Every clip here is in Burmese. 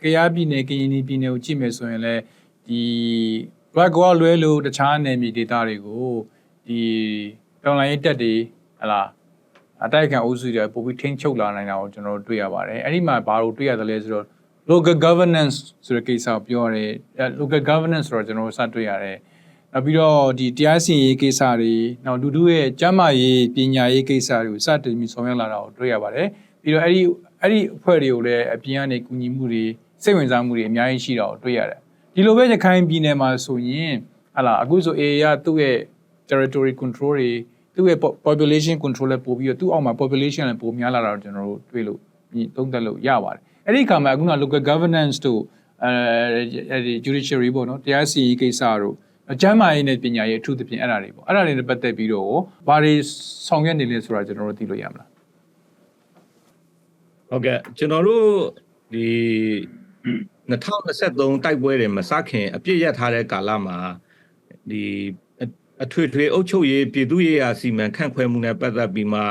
ကယားပြည်နယ်ကရင်ပြည်နယ်ကိုကြည့်မယ်ဆိုရင်လည်းဒီဘက်ကောလွဲလို့တခြားနယ်မြေဒေသတွေကိုဒီတော်လိုင်းရေးတက်တွေဟလာအတိုက်ခံအုပ်စုတွေပို့ပြီးထိန်းချုပ်လာနိုင်တာကိုကျွန်တော်တို့တွေ့ရပါတယ်အဲ့ဒီမှာဘာလို့တွေ့ရတယ်လဲဆိုတော့ local governance ဆိုတဲ့ကိစ္စကိုပြောရတယ် local governance ဆိုတော့ကျွန်တော်တို့စတွေ့ရတယ်နောက်ပြီးတော့ဒီတရားစီရင်ရေးကိစ္စတွေနောက်လူထုရဲ့ကျန်းမာရေးပညာရေးကိစ္စတွေကိုစတင်ပြီးဆောင်ရွက်လာတာကိုတွေ့ရပါတယ်ပြီးတော့အဲ့ဒီအဖွဲ့တွေကိုလည်းအပြင်ကနေကူညီမှုတွေစိတ်ဝင်စားမှုတွေအများကြီးရှိတာကိုတွေ့ရတယ်ဒီလိုပဲရခိုင်ပြည်နယ်မှာဆိုရင်ဟလာအခုဆို AA ကသူ့ရဲ့ territory control တွေသူ့ရဲ့ population control လည်းပို့ပြီးတော့သူ့အောက်မှာ population လည်းပိုများလာတာကိုကျွန်တော်တို့တွေ့လို့သုံးသပ်လို့ရပါတယ်အဲ့ဒီအခါမှာအခုန local governance တို့judiciary ပေါ့နော်တရားစီရင်ကိစ္စတို့ကျန်းမာရေးနဲ့ပညာရေးအထူးသဖြင့်အဲ့ဒါတွေပေါ့အဲ့ဒါတွေနဲ့ပတ်သက်ပြီးတော့ဘာတွေဆောင်ရွက်နေလဲဆိုတာကျွန်တော်တို့သိလို့ရမလားဟုတ်ကဲ့ကျွန်တော်တို့ဒီ2023တိုက်ပွဲတွေမစခင်အပြစ်ရထားတဲ့ကာလမှာဒီအထွေထွေအုပ်ချုပ်ရေးပြည်သူ့ရေးရာစီမံခန့်ခွဲမှုနဲ့ပတ်သက်ပြီးမှ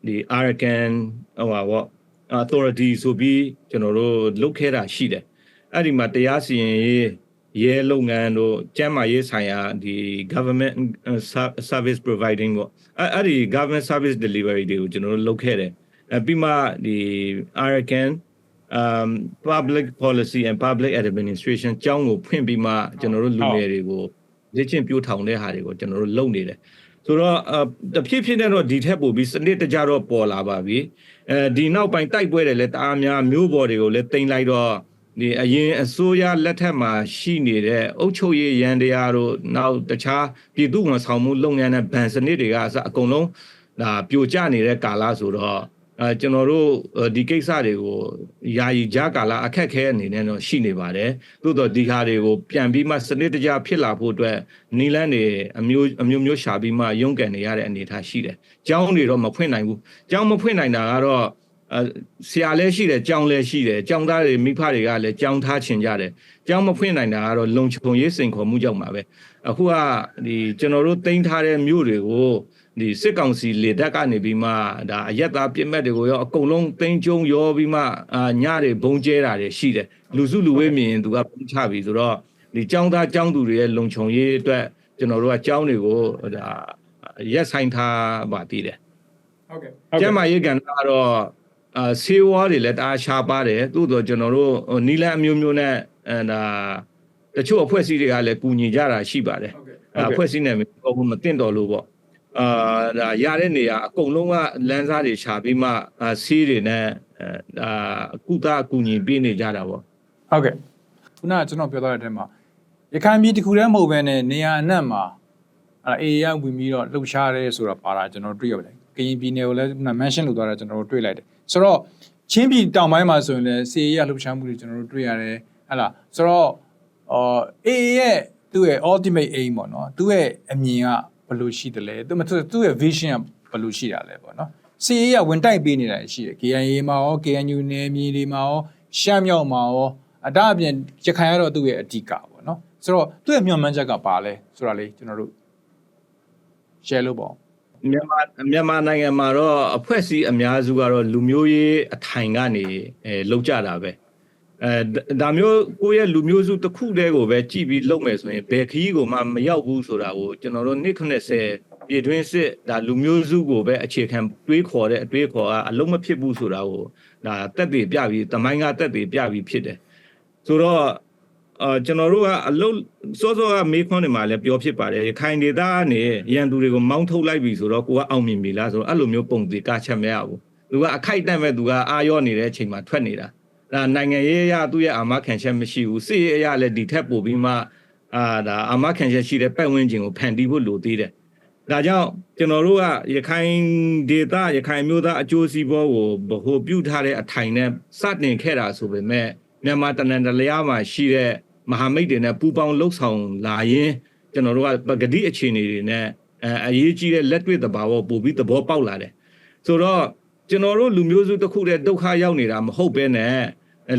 ဒီ Arakan ဟိုပါပေါ့ authority ဆိုပြီးကျွန်တော်တို့လုပ်ခဲ့တာရှိတယ်အဲ့ဒီမှာတရားစီရင်ရေးရဲလုပ်ငန်းတို့ကျန်းမာရေးဆိုင်ရာဒီ government service providing ပေါ့အဲ့ဒီ government service delivery တွေကိုကျွန်တော်တို့လုပ်ခဲ့တယ်ပြီးမှဒီ Arakan public policy and public administration ကျောင်းကိုဖွင့်ပြီးမှကျွန်တော်တို့လူငယ်တွေကိုလေ့ကျင့်ပြိုးထောင်တဲ့ဟာတွေကိုကျွန်တော်တို့လုပ်နေတယ်ဆိုတော့တဖြည်းဖြည်းနဲ့တော့ဒီထက်ပိုပြီးစနစ်တကျတော့ပေါ်လာပါပြီဒီနောက်ပိုင်းတိုက်ပွဲတွေလည်းတအားများမျိုးပေါ်တွေကိုလည်းတင်လိုက်တော့ဒီအရင်အစိုးရလက်ထက်မှာရှိနေတဲ့အုပ်ချုပ်ရေးရန်တရားတို့နောက်တခြားပြည်သူ့ဝန်ဆောင်မှုလုပ်ငန်းနဲ့ဗန်စနစ်တွေကအစအကုန်လုံးဒါပြိုကျနေတဲ့ကာလဆိုတော့ကျွန်တော်တို့ဒီကိစ္စတွေကိုယာယီကြားကာလအခက်ခဲအနေနဲ့တော့ရှိနေပါတယ်သို့တော့ဒီဟာတွေကိုပြန်ပြီးမှစနစ်တကျဖြစ်လာဖို့အတွက်နီလန်းတွေအမျိုးရှာပြီးမှရုန်းကန်နေရတဲ့အနေအထားရှိတယ်ကျောင်းတွေတော့မဖွင့်နိုင်ဘူးကျောင်းမဖွင့်နိုင်တာကတော့ဆရာလည်းရှိတယ်ကျောင်းလည်းရှိတယ်ကျောင်းသားတွေမိဖတွေကလည်းကျောင်းထားချင်ကြတယ်ကျောင်းမဖွင့်နိုင်တာကတော့လုံခြုံရေးစိန်ခေါ်မှုကြောင့်ပါပဲအခုကဒီကျွန်တော်တို့တင်ထားတဲ့မြို့တွေကိုဒီစစ်ကောင်စီလေတပ်ကနေပြီးမှဒါအရက်သားပြစ်မှတ်တွေကိုရောအကုန်လုံးသိမ်းကျုံရောပြီးမှညတွေဘုံကျဲတာတွေရှိတယ်လူစုလူဝေးမြင်သူကပုံချပြီဆိုတော့ဒီចောင်းသားចောင်းသူတွေရဲ့လုံခြုံရေးအတွက်ကျွန်တော်တို့ကចောင်းတွေကိုဒါရက်ဆိုင်ထားပါတည်တယ်ဟုတ်ကဲ့ကျမရေးကန်ကတော့ဆေးဝါးတွေလည်းတအားရှားပါတယ်သို့တော့ကျွန်တော်တို့နီလန်အမျိုးမျိုးနဲ့ဒါတချို့အဖွဲ့အစည်းတွေကလည်းကူညီကြတာရှိပါတယ်အဖွဲ့အစည်းနဲ့မတင့်တော်လို့ပေါ့ဒါရတဲ့နေရာအကုန်လုံးကလမ်းစားတွေရှာပြီးမှဆေးတွေနဲ့ကုသအကူညီပေးနေကြတာပေါ့ဟုတ်ကဲ့ခုနကကျွန်တော်ပြောသွားတဲ့အထက်မှာရခိုင်ပြည်တစ်ခုတည်းမဟုတ်ဘဲနဲ့နေရာအနှံ့မှာအေးရဝင်ပြီးတော့လှုပ်ရှားရဲဆိုတာပါတာကျွန်တော်တွေ့ရတယ်ကရင်ပြည်နယ်ကိုလည်း mention လုပ်သွားတာကျွန်တော်တို့တွေ့လိုက်တယ်ဆိုတော့ချင်းပြည်တောင်ပိုင်းမှာဆိုရင်လည်းစီအေးရလှုပ်ရှားမှုတွေကျွန်တော်တို့တွေ့ရတယ်ဟဲ့လားဆိုတော့အေးရဲ့သူ့ရဲ့ ultimate aim ပေါ့နော်သူ့ရဲ့အမြင်ကဘယ်လိုရှိတယ်လဲသူ့ရဲ့ vision ကဘယ်လိုရှိတာလဲပေါ့နော်စီအေးရဝင်တိုက်ပေးနေတာရှိတယ် KNA မှာရော KNU နယ်မြေတွေမှာရောရှမ်းမြောက်မှာရောဒါအပြင်ရခိုင်ကတော့သူ့ရဲ့အဓိကပေါ့နော်ဆိုတော့သူ့ရဲ့မျှော်မှန်းချက်ကပါလဲဆိုတာလေးကျွန်တော်တို့ share လုပ်ပါဦးမြန်မာနိုင်ငံမှာတော့အဖွဲ့အစည်းအများစုကတော့လူမျိုးရေးအထိုင်ကနေလောက်ကြတာပဲဒါမျိုးကိုယ့်ရဲ့လူမျိုးစုတစ်ခုတည်းကိုပဲကြည်ပြီးလုပ်မယ်ဆိုရင်ဘယ်ခီးကိုမှမရောက်ဘူးဆိုတာကိုကျွန်တော်တို့နှစ်90ပြည်တွင်းစစ်ဒါလူမျိုးစုကိုပဲအခြေခံတွေးခေါ်တဲ့အတွေးခေါ်ကအလုံးမဖြစ်ဘူးဆိုတာကိုဒါတက်တည်ပြပြီးတမိုင်းကတက်တည်ပြပြီးဖြစ်တယ်ဆိုတော့ကျွန်တော်တို့ကအလုံးစောစောကမေးခွန်းတွေမှာလည်းပြောဖြစ်ပါတယ်ခိုင်ဒေသကနေရန်သူတွေကိုမောင်းထုတ်လိုက်ပြီဆိုတော့ကိုကအောင်မြင်ပြီလားဆိုတော့အဲ့လိုမျိုးပုံစံကချက်မရဘူးသူကအခိုက်တန့်မဲ့သူကအာရော့နေတဲ့အချိန်မှာထွက်နေတာဒါနိုင်ငံရေးအရသူ့ရဲ့အာမခံချက်မရှိဘူးစစ်ရေးအရလည်းဒီထက်ပိုပြီးမှဒါအာမခံချက်ရှိတဲ့ပတ်ဝန်းကျင်ကိုဖန်တီးဖို့လိုသေးတယ်ဒါကြောင့်ကျွန်တော်တို့ကရခိုင်ဒေသရခိုင်မျိုးသားအကျိုးစီးပွားကိုဗဟိုပြုထားတဲ့အထိုင်နဲ့စတင်ခဲ့တာဆိုပေမဲ့မြန်မာတနင်္လာရီမှာရှိတဲ့မဟာမိတ်တွေနဲ့ပူးပေါင်းလှုပ်ဆောင်လာရင်ကျွန်တော်တို့ကပဂတိအခြေအနေတွေနဲ့အရေးကြီးတဲ့လက်တွေ့သဘာဝပို့ပြီးသဘောပေါက်လာတယ်ဆိုတော့ကျွန်တော်တို့လူမျိုးစုတစ်ခုတည်းဒုက္ခရောက်နေတာမဟုတ်ဘဲနဲ့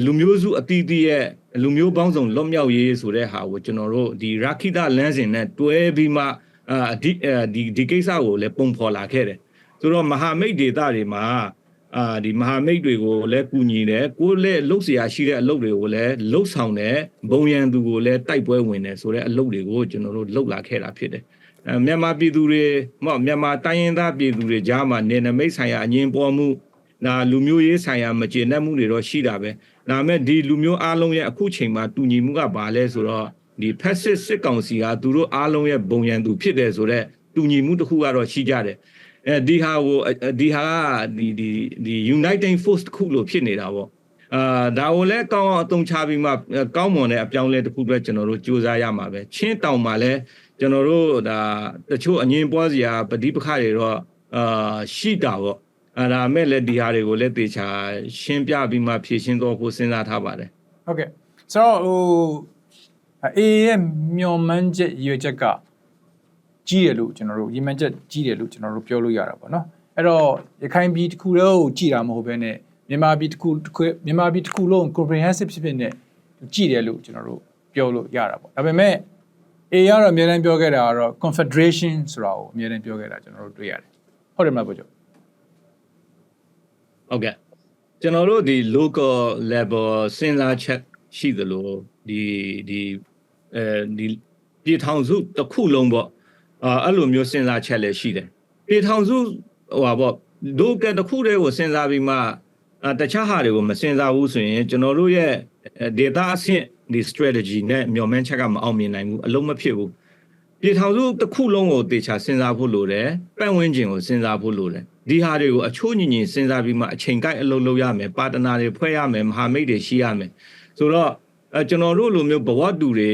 လူမျိုးစုအသီးသီးရဲ့ လူမျိုးပေါင်းစုံလွတ်မြောက်ရေးဆိုတဲ့ဟာကိုကျွန်တော်တို့ဒီရခိတလမ်းစဉ်နဲ့တွဲပြီးမှဒီကိစ္စကိုလည်းပုံဖော်လာခဲ့တယ်ဆိုတော့မဟာမိတ်ဒေသတွေမှာဒီမဟာမိတ်တွေကိုလည်းကူညီတယ်ကိုယ်လည်းလှုပ်ရှားရှိတဲ့အလုပ်တွေကိုလည်းလှုပ်ဆောင်တယ်ဘုံရန်သူကိုလည်းတိုက်ပွဲဝင်တယ်ဆိုတဲ့အလုပ်တွေကိုကျွန်တော်တို့လှုပ်လာခဲ့တာဖြစ်တယ်မြန်မာပြည်သူတွေမြန်မာတိုင်းရင်းသားပြည်သူတွေကြားမှာနေနမိတ်ဆိုင်ရာအငြင်းပွားမှုလူမျိုးရေးဆိုင်ရာမကျေနပ်မှုတွေတော့ရှိတာပဲဒါပေမဲ့ဒီလူမျိုးအားလုံးရဲ့အခုချိန်မှာတူညီမှုကဘာလဲဆိုတော့ဒီဖက်စစ်ကောင်စီကသူတို့အားလုံးရဲ့ဘုံရန်သူဖြစ်တယ်ဆိုတော့တူညီမှုတစ်ခုကတော့ရှိကြတယ်ဒီဟာဒီ Uniting Force တစ်ခုလို့ဖြစ်နေတာပေါ့ဒါကိုလည်းကောင်းအောင်အသုံးချပြီးမှကောင်းမွန်တဲ့အပြောင်းလဲတစ်ခုပဲကျွန်တော်တို့စူးစမ်းရမှာပဲချင်းတောင်မှာလည်းကျွန်တော်တို့ဒါတချို့အငြင်းပွားစရာပဋိပက္ခတွေတော့ရှိတာပေါ့ဒါမဲ့လည်းဒီဟာတွေကိုလည်းတေချာရှင်းပြပြီးမှဖြည့်ရှင်းတော့ဖို့စဉ်းစားထားပါတယ်ဟုတ်ကဲ့ဆိုတော့အေးရဲ့မျော်မှန်းချက်ရွေးချက်ကကြီးတယ်လို့ကျွန်တော်တို့ရည်မှန်းချက်ကြီးတယ်လို့ကျွန်တော်တို့ပြောလို့ရတာပေါ့နော်အဲ့တော့ရခိုင်ပြည်တစ်ခုလုံးကိုကြည်တာမဟုတ်ဘဲနဲ့မြန်မာပြည်တစ်ခုလုံး comprehensive ဖြစ်နေကြည်တယ်လို့ကျွန်တော်တို့ပြောလို့ရတာပေါ့ဒါပေမဲ့အေးကတော့အများတန်းပြောခဲ့တာကတော့ confederation ဆိုတာကိုအများတန်းပြောခဲ့တာကျွန်တော်တို့တွေ့ရတယ်ဟုတ်တယ်မလားပေါ့ကျော်ဟုတ်ကဲ့ကျွန်တော်တို့ဒီ local level စဉ်းစားချက်ရှိသလိုဒီပြည်ထောင်စုတစ်ခုလုံးပေါ့အဲ့လိုမျိုးစဉ်းစားချက်လည်းရှိတယ်ပြည်ထောင်စုlocal တစ်ခုတည်းကိုစဉ်းစားပြီးမှတခြားဟာတွေကိုမစဉ်းစားဘူးဆိုရင်ကျွန်တော်တို့ရဲ့ data အဆင့်ဒီ strategy နဲ့မျှော်မှန်းချက်ကမအောင်မြင်နိုင်ဘူးအလုံးမဖြစ်ဘူးပြည်ထောင်စုတစ်ခုလုံးကိုတေချာစဉ်းစားဖို့လိုတယ်ပတ်ဝန်းကျင်ကိုစဉ်းစားဖို့လိုတယ်ဒီဟာတွေကိုအချို့ညီစဉ်းစားပြီးမှအချိန်ကိုက်အလုပ်လုပ်ရမယ်ပါတနာတွေဖွဲ့ရမယ်မဟာမိတ်တွေရှိရမယ်ဆိုတော့ကျွန်တော်တို့လိုမျိုးဘဝတူတွေ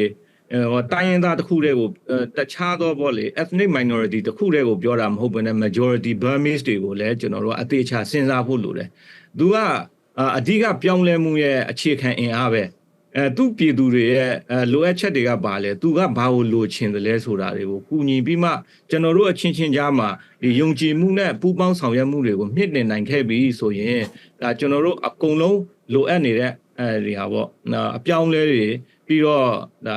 တိုင်းရင်းသားတစ်ခုတည်းကိုတခြားသောပေါ့လေ ethnic minority တစ်ခုတည်းကိုပြောတာမဟုတ်ဘဲနဲ့ majority Burmese တွေကိုလည်းကျွန်တော်တို့အသေးချာစဉ်းစားဖို့လိုတယ်သူကအဓိကပြောင်းလဲမှုရဲ့အခြေခံအင်အားပဲသူ့ပြည်သူတွေရဲ့လိုအပ်ချက်တွေကဘာလဲသူကဘာကိုလိုချင်တယ်လဲဆိုတာတွေကိုကူညီပြီးမှကျွန်တော်တို့အချင်းချင်းကြားမှာဒီယုံကြည်မှုနဲ့ပူးပေါင်းဆောင်ရွက်မှုတွေကိုမြင့်တင်နိုင်ခဲ့ပြီဆိုရင်ဒါကျွန်တော်တို့အကုန်လုံးလိုအပ်နေတဲ့ဒီဟာပေါ့အပြောင်းလဲတွေပြီးတော့ဒါ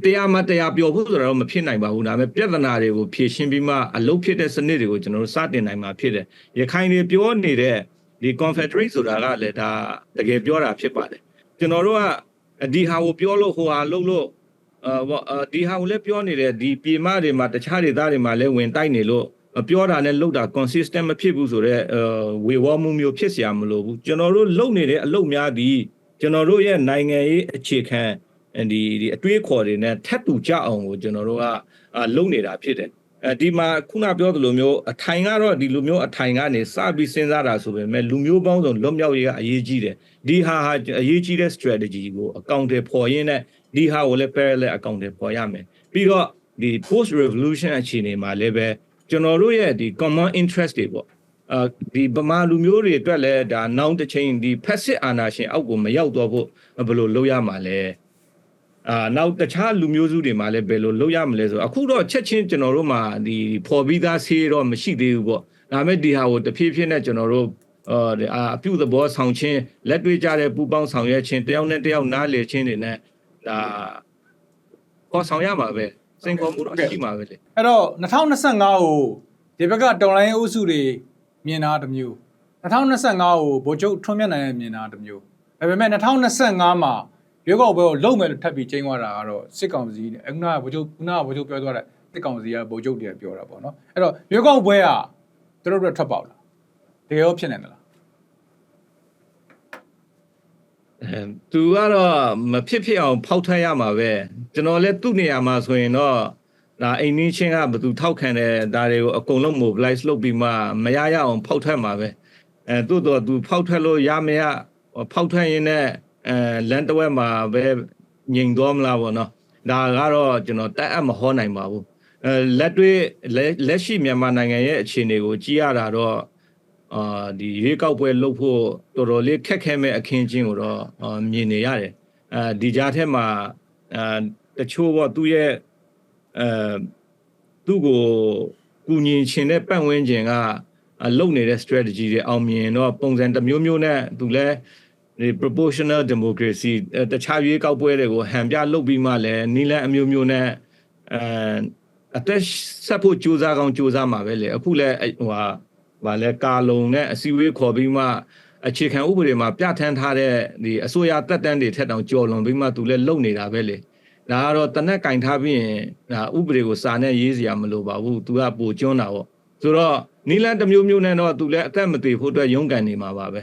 တရားမတရားပြောဖို့ဆိုတော့မဖြစ်နိုင်ပါဘူးဒါပေမဲ့ပြဿနာတွေကိုဖြေရှင်းပြီးမှအလုပ်ဖြစ်တဲ့စနစ်တွေကိုကျွန်တော်တို့စတင်နိုင်မှာဖြစ်တယ်ရခိုင်တွေပြောနေတဲ့ဒီ confederate ဆိုတာကလည်းဒါတကယ်ပြောတာဖြစ်ပါတယ်ကျွန်တော်တို့ကဒီဟာကိုပြောလို့ဟိုဟာလုပ်လို့ဒီဟာကိုလည်းပြောနေတယ်ဒီပြည်မတွေမှာတခြားဒေသတွေမှာလည်းဝင်တိုက်နေလို့ပြောတာနဲ့လုပ်တာ consistent မဖြစ်ဘူးဆိုတော့ဝေဝါးမှုမျိုးဖြစ်เสียမလို့ဘူးကျွန်တော်တို့လုပ်နေတဲ့အလုပ်များဒီကျွန်တော်တို့ရဲ့နိုင်ငံရေးအခြေခံဒီအတွေးခေါ်တွေနဲ့ထပ်တူကြအောင်ကိုကျွန်တော်တို့ကလုပ်နေတာဖြစ်တယ်ဒီမှာခုနပြောသလိုမျိုးအထိုင်ကတော့ဒီလိုမျိုးအထိုင်ကနေစပြီးစဉ်းစားတာဆိုပေမဲ့လူမျိုးပေါင်းစုံလွတ်မြောက်ရေးကအရေးကြီးတယ်ဒီဟာအရေးကြီးတဲ့ strategy ကိုအကောင့်တွေပေါ်ရင်းနဲ့ဒီဟာကိုလည်း parallel အကောင့်တွေပေါ်ရမယ်ပြီးတော့ဒီ post revolution အခြေအနေမှာလည်းပဲကျွန်တော်တို့ရဲ့ဒီ common interest တွေပေါ့ဒီဗမာလူမျိုးတွေအတွက်လည်းဒါနောက်တစ်ချိန်ဒီဖက်စစ်အာဏာရှင်အောက်ကိုမရောက်တော့ဖို့ဘယ်လိုလုပ်ရမှာလဲနောက်တခြားလူမျိုးစုတွေမှာလည်းဘယ်လိုလုပ်ရမလဲဆိုအခုတော့ချက်ချင်းကျွန်တော်တို့မှာဒီဖော်ပြီးသားဆေးတော့မရှိသေးဘူးပေါ့ဒါပေမဲ့ဒီဟာကိုတဖြည်းဖြည်းနဲ့ကျွန်တော်တို့အပြုသဘောဆောင်ခြင်းလက်တွေ့ကြတဲ့ပူပေါင်းဆောင်ရွက်ခြင်းတယောက်နဲ့တယောက်နားလည်ခြင်းတွေနဲ့ဒါပေါ်ဆောင်ရမှာပဲစိန်ခေါ်မှုတော့ရှိမှာပဲလေအဲ့တော့2025ကိုဒီဘက်ကတော်လိုင်းအုပ်စုတွေမြင်တာတစ်မျိုး2025ကိုဗိုလ်ချုပ်ထွန်းမြတ်နိုင်ရဲ့မြင်တာတစ်မျိုးဒါပေမဲ့2025မှာရွေးကောက်ပွဲကိုလုံမယ်လို့ထပ်ပြီးချိန်သွားတာကတော့စစ်ကောင်စီနဲ့ခုနကဗိုလ်ချုပ်ပြောသွားတဲ့စစ်ကောင်စီကဗိုလ်ချုပ်တွေပြောတာပေါ့နော်အဲ့တော့ရွေးကောက်ပွဲကသူတို့ထွက်ပေါက်လားတကယ်ရောဖြစ်နေသလားသူကတော့မဖြစ်အောင်ဖောက်ထွက်ရမှာပဲကျွန်တော်လည်းသူ့နေရာမှာဆိုရင်တော့ဒါအိမ်နင်းချင်းကဘယ်သူထောက်ခံတယ်ဒါတွေကိုအကုန်လုံး mobilize လုပ်ပြီးမှမရအောင်ဖောက်ထွက်မှာပဲသူ့တော့သူဖောက်ထွက်လို့ရမရဖောက်ထွက်ရင်းနဲ့လန်တဝက်မှာပဲငြိမ်သွားမလားပေါ့နော်ဒါကတော့ကျွန်တော်တက်အပ်မဟောနိုင်ပါဘူးလက်ရှိမြန်မာနိုင်ငံရဲ့အခြေအနေကိုကြည့်ရတာတော့ဒီရွေးကောက်ပွဲလုပ်ဖို့တော်တော်လေးခက်ခဲမဲ့အခင်းချင်းကိုတော့မြင်နေရတယ်ဒီကြားထဲမှာတချို့ပေါ့သူ့ရဲ့သူ့ကိုကူညီချင်တဲ့ပတ်ဝန်းကျင်ကလုပ်နေတဲ့ strategy တွေအောင်မြင်တော့ပုံစံတစ်မျိုးမျိုးနဲ့သူလဲ ဒီ proportional democracy တခြားရွေးကောက်ပွဲတွေကိုဟန်ပြလုပ်ပြီးမှလည်းနီလန်အမျိုးမျိုးနဲ့အသက်ဆက်ဖို့ကြိုးစားကောင်းကြိုးစားမှာပဲလေအခုလည်းဗာလဲကာလုံနဲ့အစည်းအဝေးခေါ်ပြီးမှအခြေခံဥပဒေမှာပြဋ္ဌာန်းထားတဲ့ဒီအစိုးရတက်တန်းတွေထက်တောင်ကြော်လွန်ပြီးမှသူလည်းလုပ်နေတာပဲလေဒါကတော့တနက်ကင်ထားပြီးရင်ဒါဥပဒေကိုစာနဲ့ရေးစရာမလိုပါဘူးသူကပိုကျွန်းတာပေါ့ဆိုတော့နီလန်တစ်မျိုးမျိုးနဲ့တော့သူလည်းအသက်မသေးဖို့အတွက်ရုန်းကန်နေမှာပါပဲ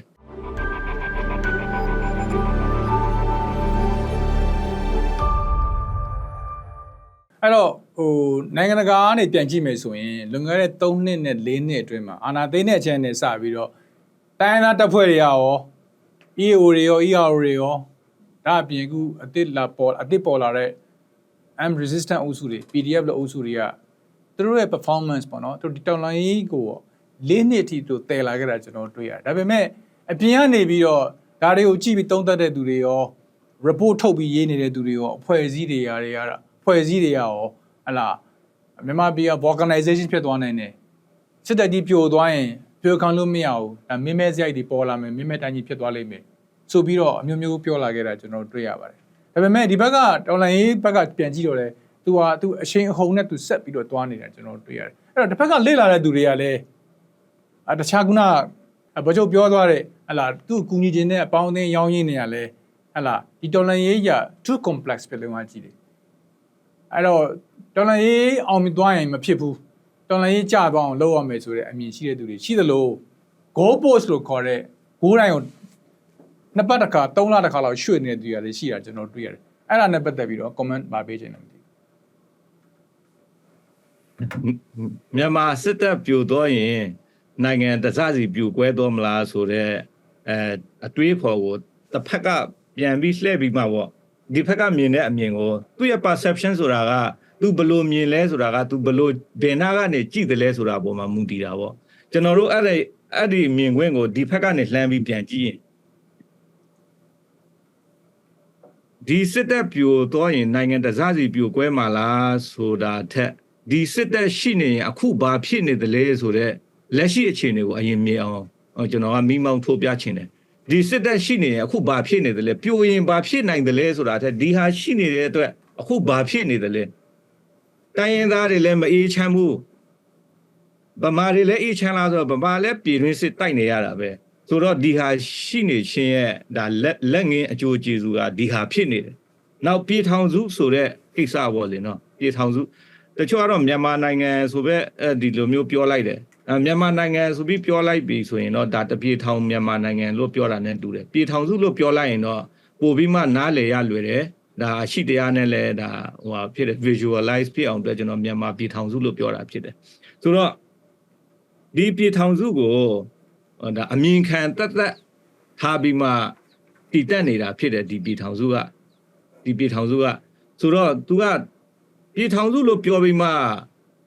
အဲ့တော့နိုင်ငံတကာကနေပြန်ကြည့်မယ်ဆိုရင်လွန်ခဲ့တဲ့3နှစ်နဲ့4နှစ်အတွင်းမှာအာဏာသိမ်းတဲ့အချိန်နဲ့စပြီးတော့တိုင်းသားတပ်ဖွဲ့တွေရော EAO တွေရော ERO တွေရောဒါအပြင်အခုအစ်ပေါ်လာတဲ့ M resistant အုပ်စုတွေ PDF လို့အုပ်စုတွေကသူတို့ရဲ့ performance ပေါ့နော်သူတို့တောင်လိုင်းကို4နှစ်အထိသူတည်လာခဲ့တာကျွန်တော်တွေ့ရတယ်ဒါပေမဲ့အပြင်ကနေပြီးတော့ဒါတွေကိုကြည့်ပြီးသုံးသပ်တဲ့သူတွေရော report ထုတ်ပြီးရေးနေတဲ့သူတွေရောအဖွဲ့အစည်းတွေရာတွေကတော့ဖွဲ့စည်းတွေရောဟလာမြန်မာပြည်က organization ဖြစ်သွားနိုင်တယ်စစ်တပ်ကြီးပြိုသွားရင်ပြိုခံလို့မရဘူးဒါမင်းမဲစရိုက်တွေပေါ်လာမယ်မင်းမဲတိုင်းကြီးဖြစ်သွားလိမ့်မယ်ဆိုပြီးတော့အမျိုးမျိုးပြောလာခဲ့တာကျွန်တော်တွေ့ရပါတယ်ဒါပေမဲ့ဒီဘက်ကတော်လိုင်းရေးဘက်ကပြန်ကြည့်တော့လေသူအရှိန်အဟုန်နဲ့သူဆက်ပြီးတော့သွားနေတာကျွန်တော်တွေ့ရတယ်အဲ့တော့တစ်ဖက်ကလေ့လာတဲ့သူတွေကလည်းတခြားခုနဗချုပ်ပြောသွားတဲ့ဟလာသူ့ကူညီခြင်းနဲ့အပေါင်းအသင်းရောင်းရင်းတွေကလည်းဟလာဒီတော်လိုင်းရေးက too complex ဖြစ်လို့မှကြည့်တယ်အဲ့တော့တော်လိုင်းရေးအောင်မြင်သွားရင်မဖြစ်ဘူးတော်လိုင်းရေးကြာသွားအောင်လုပ်ရမယ်ဆိုတဲ့အမြင်ရှိတဲ့သူတွေရှိသလို goal post လို့ခေါ်တဲ့ဂိုးတိုင်းကိုနှစ်ပတ်တစ်ခါ3လတစ်ခါလောက်ရွှေ့နေတဲ့သူတွေလည်းရှိတာကျွန်တော်တွေ့ရတယ်အဲ့ဒါနဲ့ပတ်သက်ပြီးတော့ comment ပါပေးချင်တယ်မသိဘူးမြန်မာစစ်တပ်ပြိုတော့ရင်နိုင်ငံတစစီပြိုကွဲတော့မလားဆိုတော့အတွေးခေါ်ကိုတစ်ဖက်ကပြန်ပြီးလှည့်ပြီးမှပေါ့ဒီဖက်ကမြင်တဲ့အမြင်ကိုသူ့ရဲ့ perception ဆိုတာကသူဘလို့မြင်လဲဆိုတာကသူဘလို့ဘယ်နာကနေကြည့်တယ်လဲဆိုတာပေါ်မှာမူတည်တာပေါ့ကျွန်တော်တို့အဲ့ဒီမြင်ကွင်းကိုဒီဖက်ကနေလှမ်းပြီးပြန်ကြည့်ရင်ဒီစစ်တပ်ပြိုတော့ရင်နိုင်ငံတစားစီပြိုကွဲမှာလားဆိုတာထက်ဒီစစ်တပ်ရှိနေရင်အခုဘာဖြစ်နေတယ်လဲဆိုတော့လက်ရှိအခြေအနေကိုအရင်မြင်အောင်ကျွန်တော်ကမိမောင်းထိုးပြချင်တယ်ဒီစစ်တပ်ရှိနေရင်အခုဘာဖြစ်နေတယ်လဲပြိုရင်ဘာဖြစ်နိုင်တယ်လဲဆိုတာထက်ဒီဟာရှိနေတဲ့အတွက်အခုဘာဖြစ်နေတယ်လဲတိုင်းရင်းသားတွေလည်းမအေးချမ်းဘူးဗမာတွေလည်းအေးချမ်းလာဆိုတော့ဗမာလည်းပြည်တွင်းစစ်တိုက်နေရတာပဲဆိုတော့ဒီဟာရှိနေခြင်းရဲ့ဒါလက်ငင်းအကျိုးကျေးဇူးကဒီဟာဖြစ်နေတယ်နောက်ပြည်ထောင်စုဆိုတဲ့ကိစ္စပေါ့လေနော်ပြည်ထောင်စုတချို့ကတော့မြန်မာနိုင်ငံဆိုပဲဒီလိုမျိုးပြောလိုက်တယ်မြန်မာနိုင်ငံဆိုပြီးပြောလိုက်ပြီဆိုရင်တော့ဒါတပြည်ထောင်မြန်မာနိုင်ငံလို့ပြောတာနဲ့တူတယ်ပြည်ထောင်စုလို့ပြောလိုက်ရင်တော့ပို့ပြီးမှနားလည်ရလွယ်တယ်ဒါရှိတရားနဲ့လည်းဒါဟိုဖြစ်တယ် visualize ဖြစ်အောင်အတွက်ကျွန်တော်မြန်မာပြည်ထောင်စုလို့ပြောတာဖြစ်တယ်ဆိုတော့ဒီပြည်ထောင်စုကိုဒါအမြင်ခံတက်ထားပြီးမှတည်တက်နေတာဖြစ်တယ်ဒီပြည်ထောင်စုကဆိုတော့သူကပြည်ထောင်စုလို့ပြောပြီးမှ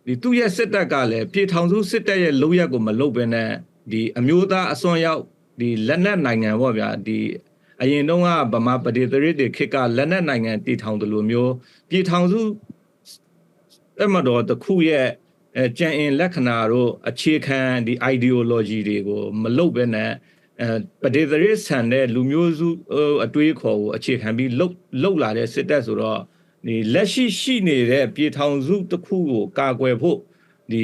ဒီသူ့ရဲ့စစ်တပ်ကလည်းပြည်ထောင်စုစစ်တပ်ရဲ့လုပ်ရက်ကိုမလုပ်ဘဲနဲ့ဒီအမျိုးသားအစွန်းရောက်ဒီလက်နက်နိုင်ငံပေါ့ဗျာဒီအရင်တုန်းကဗမာပဒေသရစ်တွေခေတ်ကလက်နက်နိုင်ငံတည်ထောင်တယ်လို့မျိုးပြည်ထောင်စုအမတော်တစ်ခုရဲ့ကြံအင်လက္ခဏာတို့အခြေခံဒီ ideology တွေကိုမလုပ်ဘဲနဲ့ပဒေသရစ်ဆန်တဲ့လူမျိုးစုအတွေးခေါ်ကိုအခြေခံပြီးလှုပ်လာတဲ့စစ်တပ်ဆိုတော့ဒီလက်ရှိနေတဲ့ပြည်ထောင်စုတစ်ခုကိုကာကွယ်ဖို့ဒီ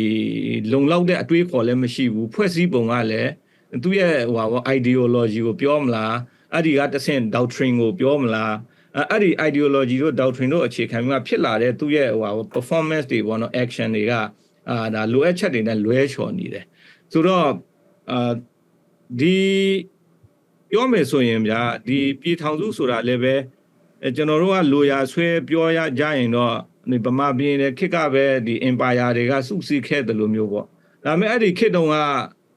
လုံလောက်တဲ့အတွေးခေါ်လည်းမရှိဘူးဖွဲ့စည်းပုံကလည်းသူ့ရဲ့ဟို ideology ကိုပြောမလားအဲ့ဒီကတဆင့် doctrine ကိုပြောမလားအဲ့ဒီ ideology တို့ doctrine တို့အခြေခံပြီးမှဖြစ်လာတဲ့သူ့ရဲ့ဟို performance တွေပေါ့နော် action တွေကဒါလိုအပ်ချက်တွေနဲ့လွဲချော်နေတယ်ဆိုတော့ဒီပြောမယ်ဆိုရင်ဗျာဒီပြည်ထောင်စုဆိုတာလည်းပဲကျွန်တော်တို့ကလိုရာဆွဲပြောရကြရင်တော့ဒီဗမာပြည်ရဲ့ခေတ်ကပဲဒီ empire တွေကစုစည်းခဲ့တယ်လို့မျိုးပေါ့ဒါပေမဲ့အဲ့ဒီခေတ်တုန်းက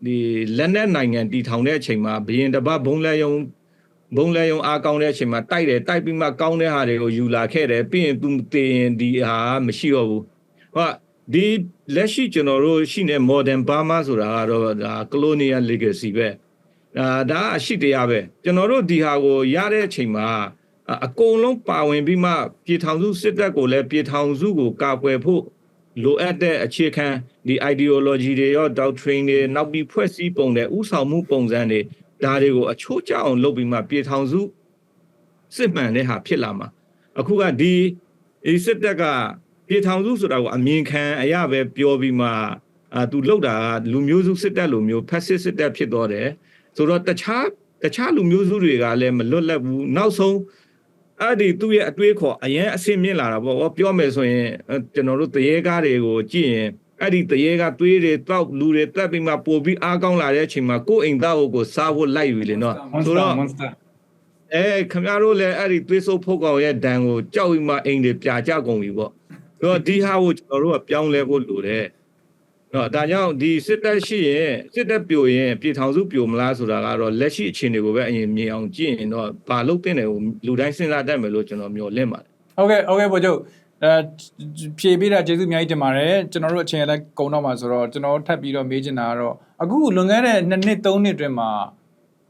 ဒီလက်နက်နိုင်ငံတည်ထောင်တဲ့အချိန်မှာဘရင်တပတ်ဘုံလဲယုံအားကောင်းတဲ့အချိန်မှာတိုက်ပြီးမှကောင်းတဲ့ဟာတွေကိုယူလာခဲ့တယ်ပြီးရင်သူတည်ရင်ဒီဟာမရှိတော့ဘူးဟုတ်ဒီလက်ရှိကျွန်တော်တို့ရှိနေ modern Burma ဆိုတာကတော့ဒါ colonial legacy ပဲဒါအရှိတရားပဲကျွန်တော်တို့ဒီဟာကိုရတဲ့အချိန်မှာအကုန်လုံးပါဝင်ပြီးမှပြည်ထောင်စုစစ်တပ်ကိုလည်းပြည်ထောင်စုကိုကာကွယ်ဖို့လိုအပ်တဲ့အခြေခံဒီ ideology တွေရော doctrine တွေနောက်ပြီးဖွဲ့စည်းပုံတွေဥဆောင်မှုပုံစံတွေ ဒါတွေကိုအချိုးကျအောင်လုပ်ပြီးမှပြေထောင်စုစစ်မှန်တဲ့ဟာဖြစ်လာမှာအခုကဒီစစ်တပ်ကပြေထောင်စုဆိုတာကိုအမြင်ခံအရပဲပြောပြီးမှသူလောက်တာကလူမျိုးစုစစ်တပ်လိုမျိုးဖက်စစ်စစ်တပ်ဖြစ်တော့တယ်ဆိုတော့တခြားလူမျိုးစုတွေကလည်းမလွတ်လပ်ဘူးနောက်ဆုံးအဲ့ဒီသူ့ရဲ့အတွေးခေါ်အရင်အဆင့်မြင့်လာတာပေါ့ပြောမယ်ဆိုရင်ကျွန်တော်တို့တရေကားတွေကိုကြည့်ရင်အဲ့ဒီတရေကသွေးတွေတောက်လူတွေတက်ပြီးမှပို့ပြီးအားကောင်းလာတဲ့အချိန်မှာကိုယ်အိမ်သားကိုစားဖို့လိုက်ပြီလေနော်ဆိုတော့ခင်ဗျားတို့လည်းအဲ့ဒီသွေးစိုးဖုတ်ကောင်ရဲ့ဒဏ်ကိုကြောက်ပြီးမှအိမ်တွေပြာကျကုန်ပြီပေါ့ဆိုတော့ဒီဟာကိုကျွန်တော်တို့ကပြောင်းလဲဖို့လိုတယ်နော်ဒါကြောင့်ဒီစစ်တပ်ရှိရင်စစ်တပ်ပြိုရင်ပြည်ထောင်စုပြိုမလားဆိုတာကတော့လက်ရှိအခြေအနေကိုပဲအရင်မြင်အောင်ကြည့်ရင်တော့ဘာလို့တင်တယ်ကိုလူတိုင်းစဉ်းစားတတ်မယ်လို့ကျွန်တော်မျှော်လင့်ပါတယ်ဟုတ်ကဲ့ဗိုလ်ချုပ်ဖြေပေးတာကျေးဇူးအများကြီးတင်ပါတယ်ကျွန်တော်တို့အချိန်လည်းကုန်တော့မှာဆိုတော့ကျွန်တော်ထပ်ပြီးတော့မေးချင်တာကတော့အခုလွန်ခဲ့တဲ့2နှစ်3နှစ်အတွင်းမှာ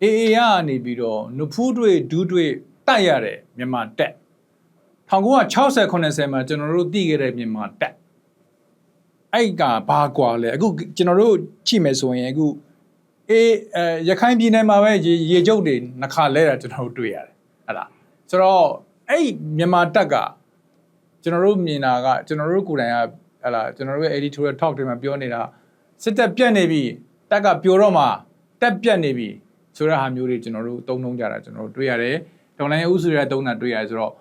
AAကနေပြီးတော့နဖူးတွေဒူးတွေတိုက်ရတဲ့မြန်မာတက်1960 90မှာကျွန်တော်တို့သိခဲ့တဲ့မြန်မာတက်အဲ့ကဘာကွာလဲအခုကျွန်တော်တို့ကြည့်မယ်ဆိုရင်အခုရခိုင်ပြည်နယ်မှာပဲရေကျုပ်တွေနှခါလဲတာကျွန်တော်တို့တွေ့ရတယ်ဟဲ့လားဆိုတော့အဲ့မြန်မာတက်ကကျွန်တော်တို့မြင်တာကကျွန်တော်တို့ကိုယ်တိုင်ကဟဲ့လားကျွန်တော်တို့ရဲ့ editorial talk တွေမှာပြောနေတာစစ်တပ်ပြတ်နေပြီတက်ကပြိုတော့မှတက်ပြတ်နေပြီဆိုတဲ့ဟာမျိုးတွေကျွန်တော်တို့သုံးကြတာကျွန်တော်တို့တွေ့ရတယ်ဒေါ်လာရဲ့ဥစုရတဲ့သုံးတာတွေ့ရတယ်ဆိုတော့